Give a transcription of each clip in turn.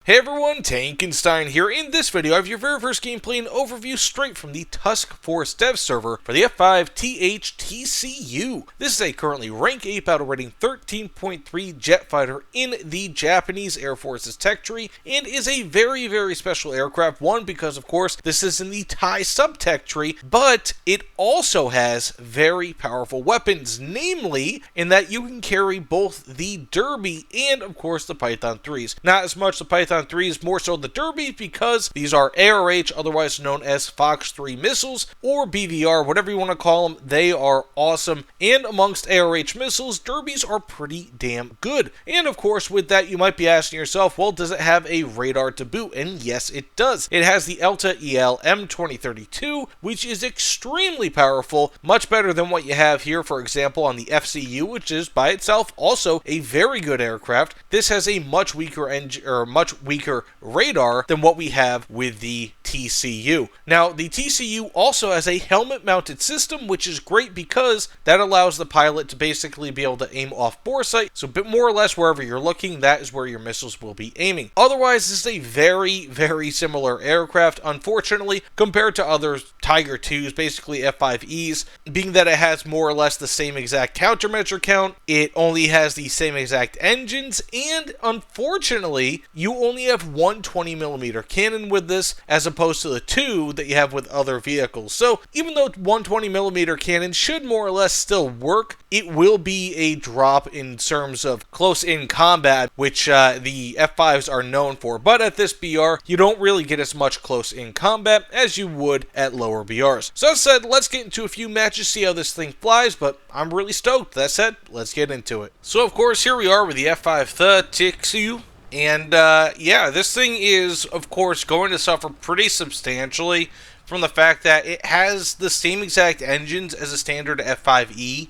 Hey everyone, Tankenstein here. In this video, I have your very first gameplay and overview straight from the Tusk Force dev server for the F-5TH TCU. This is a currently rank 8 battle rating 13.3 jet fighter in the Japanese Air Force's tech tree, and is a very, very special aircraft. One, because of course this is in the Thai sub-tech tree, but it also has very powerful weapons, namely in that you can carry both the Derby and of course the Python 3s. Not as much the Python 3s, more so the Derby, because these are ARH, otherwise known as Fox 3 missiles, or BVR, whatever you want to call them. They are awesome, and amongst ARH missiles, Derbies are pretty damn good. And of course, with that, you might be asking yourself, well, does it have a radar to boot? And yes, it does. It has the Elta EL M2032, which is extremely powerful, much better than what you have here, for example, on the FCU, which is by itself also a very good aircraft. This has a much weaker engine, or much weaker radar than what we have with the TCU. Now, the TCU also has a helmet-mounted system, which is great because that allows the pilot to basically be able to aim off bore sight. So, more or less wherever you're looking, that is where your missiles will be aiming. Otherwise, this is a very, very similar aircraft, unfortunately, compared to other Tiger 2s, basically F-5Es, being that it has more or less the same exact countermeasure count. It only has the same exact engines, and unfortunately, you only have one 20mm cannon with this, as opposed to the two that you have with other vehicles. So, even though one 20mm cannon should more or less still work, it will be a drop in terms of close-in combat, which the F5s are known for. But at this BR, you don't really get as much close-in combat as you would at lower BRs. So that said, let's get into a few matches, see how this thing flies, but I'm really stoked. That said, let's get into it. So, of course, here we are with the F-5TH TCU. And, yeah, this thing is, of course, going to suffer pretty substantially from the fact that it has the same exact engines as a standard F5E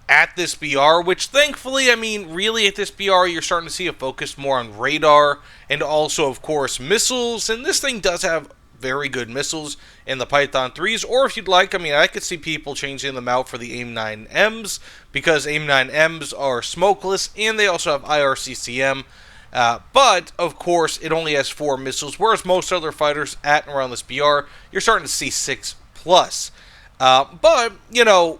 at this BR, which thankfully, I mean, really at this BR, you're starting to see a focus more on radar and also, of course, missiles. And this thing does have very good missiles in the Python 3s, or if you'd like, I mean, I could see people changing them out for the AIM-9Ms, because AIM-9Ms are smokeless, and they also have IRCCM. But, of course, it only has 4 missiles, whereas most other fighters at and around this BR, you're starting to see 6+. But, you know,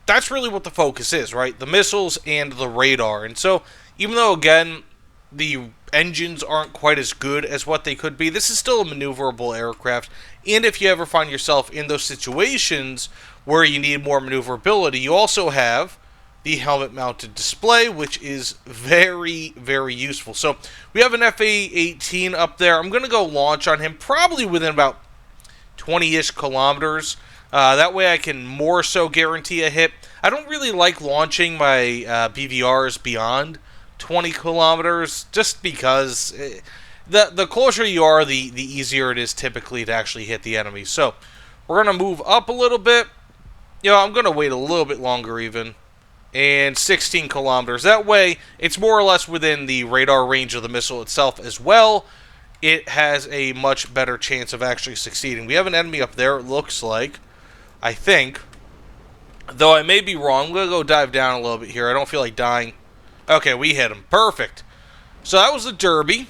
that's really what the focus is, right? The missiles and the radar. And so, even though, again, the engines aren't quite as good as what they could be, this is still a maneuverable aircraft. And if you ever find yourself in those situations where you need more maneuverability, you also have the helmet-mounted display, which is very, very useful. So we have an FA-18 up there. I'm going to go launch on him probably within about 20-ish kilometers. That way I can more so guarantee a hit. I don't really like launching my BVRs beyond 20 kilometers, just because the closer you are, the easier it is typically to actually hit the enemy. So we're going to move up a little bit. You know, I'm going to wait a little bit longer even. And 16 kilometers. That way, it's more or less within the radar range of the missile itself as well. It has a much better chance of actually succeeding. We have an enemy up there, it looks like. I think. Though I may be wrong. I'm going to go dive down a little bit here. I don't feel like dying. Okay, we hit him. Perfect. So that was the Derby.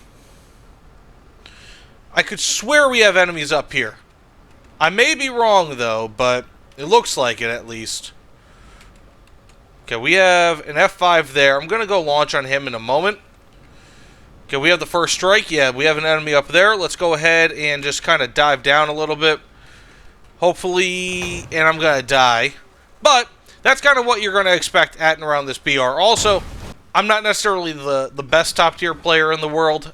I could swear we have enemies up here. I may be wrong, though, but it looks like it at least. Okay, we have an F5 there. I'm going to go launch on him in a moment. Okay, we have the first strike. Yeah, we have an enemy up there. Let's go ahead and just kind of dive down a little bit. Hopefully, and I'm going to die. But that's kind of what you're going to expect at and around this BR. Also, I'm not necessarily the best top-tier player in the world.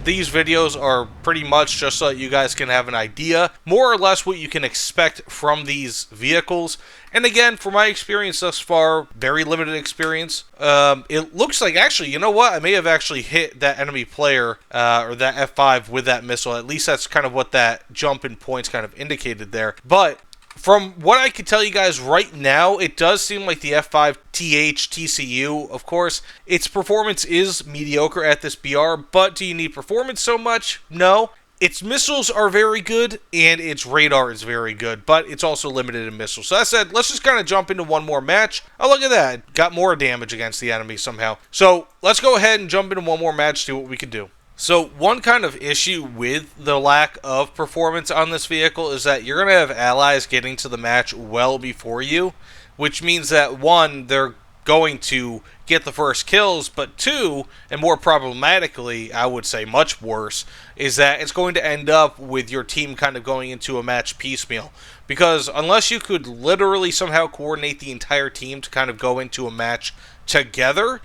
These videos are pretty much just so that you guys can have an idea, more or less what you can expect from these vehicles. And again, from my experience thus far, very limited experience, it looks like, actually, you know what? I may have actually hit that enemy player, or that F5 with that missile. At least that's kind of what that jump in points kind of indicated there. But from what I can tell you guys right now, it does seem like the F-5TH TCU, of course, its performance is mediocre at this BR, but do you need performance so much? No. Its missiles are very good, and its radar is very good, but it's also limited in missiles. So that said, let's just kind of jump into one more match. Oh, look at that. Got more damage against the enemy somehow. So let's go ahead and jump into one more match, see what we can do. So one kind of issue with the lack of performance on this vehicle is that you're going to have allies getting to the match well before you, which means that one, they're going to get the first kills, but two, and more problematically, I would say much worse, is that it's going to end up with your team kind of going into a match piecemeal. Because unless you could literally somehow coordinate the entire team to kind of go into a match together,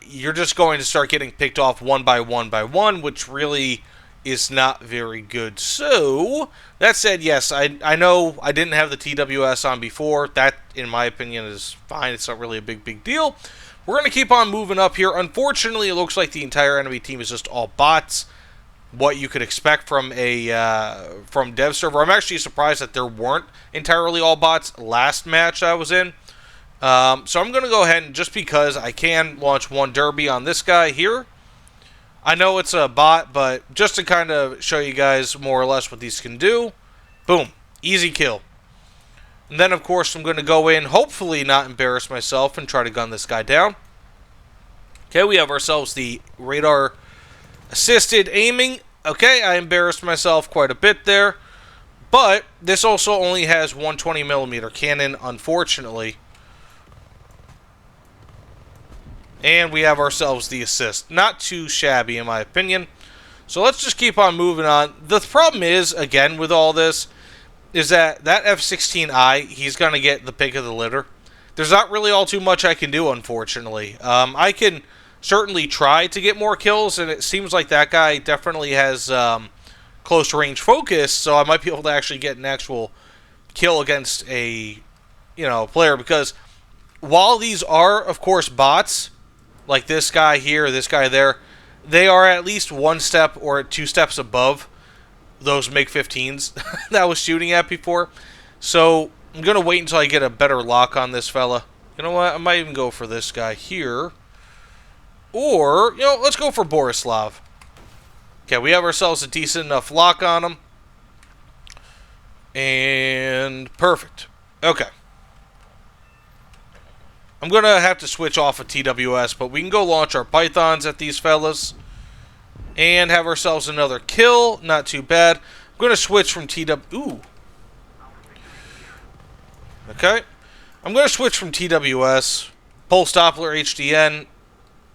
you're just going to start getting picked off one by one, which really is not very good. So, that said, yes, I know I didn't have the TWS on before. That, in my opinion, is fine. It's not really a big deal. We're going to keep on moving up here. Unfortunately, it looks like the entire enemy team is just all bots. What you could expect from a from dev server. I'm actually surprised that there weren't entirely all bots last match I was in. So I'm going to go ahead and, just because I can, launch one derby on this guy here. I know it's a bot, but just to kind of show you guys more or less what these can do. Boom. Easy kill. And then, of course, I'm going to go in, hopefully not embarrass myself, and try to gun this guy down. Okay, we have ourselves the radar-assisted aiming. Okay, I embarrassed myself quite a bit there. But this also only has 120mm cannon, unfortunately. And we have ourselves the assist. Not too shabby, in my opinion. So let's just keep on moving on. The problem is, again, with all this, is that F-16I, he's going to get the pick of the litter. There's not really all too much I can do, unfortunately. I can certainly try to get more kills, and it seems like that guy definitely has close range focus, so I might be able to actually get an actual kill against a player, because while these are, of course, bots, like this guy here, this guy there, they are at least one step or two steps above those MiG-15s that I was shooting at before. So I'm going to wait until I get a better lock on this fella. You know what? I might even go for this guy here. Or, let's go for Borislav. Okay, we have ourselves a decent enough lock on him. And perfect. Okay. I'm going to have to switch off of TWS, but we can go launch our Pythons at these fellas. And have ourselves another kill. Not too bad. I'm going to switch from Ooh. Okay. I'm going to switch from TWS. Pulse Doppler HDN.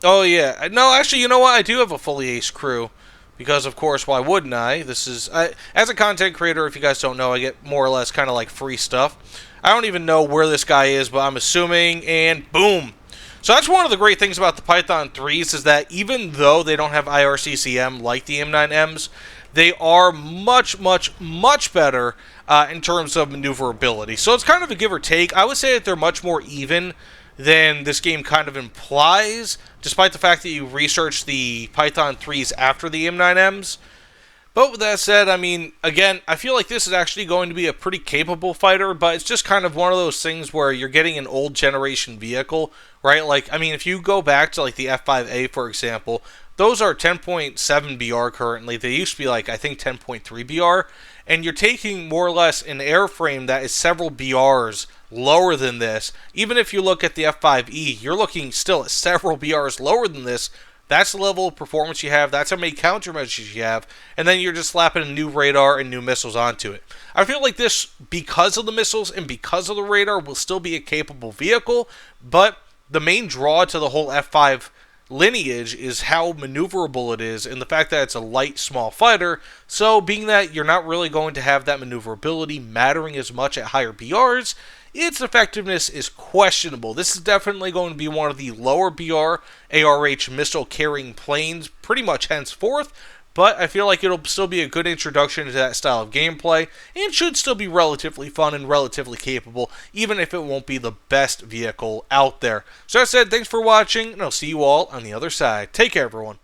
Oh, yeah. No, actually, you know what? I do have a fully ace crew. Because, of course, why wouldn't I? This is... as a content creator, if you guys don't know, I get more or less kind of like free stuff. I don't even know where this guy is, but I'm assuming, and boom. So that's one of the great things about the Python 3s, is that even though they don't have IRCCM like the M9Ms, they are much better in terms of maneuverability. So it's kind of a give or take. I would say that they're much more even than this game kind of implies, despite the fact that you research the Python 3s after the M9Ms. But with that said, I mean, again, I feel like this is actually going to be a pretty capable fighter, but it's just kind of one of those things where you're getting an old generation vehicle, right? Like, I mean, if you go back to, like, the F-5A, for example, those are 10.7 BR currently. They used to be, like, I think 10.3 BR, and you're taking more or less an airframe that is several BRs lower than this. Even if you look at the F-5E, you're looking still at several BRs lower than this. That's the level of performance you have. That's how many countermeasures you have. And then you're just slapping a new radar and new missiles onto it. I feel like this, because of the missiles and because of the radar, will still be a capable vehicle. But the main draw to the whole F5 lineage is how maneuverable it is and the fact that it's a light, small fighter. So being that you're not really going to have that maneuverability mattering as much at higher BRs, its effectiveness is questionable. This is definitely going to be one of the lower BR ARH missile-carrying planes, pretty much henceforth, but I feel like it'll still be a good introduction to that style of gameplay, and should still be relatively fun and relatively capable, even if it won't be the best vehicle out there. So as I said, thanks for watching, and I'll see you all on the other side. Take care, everyone.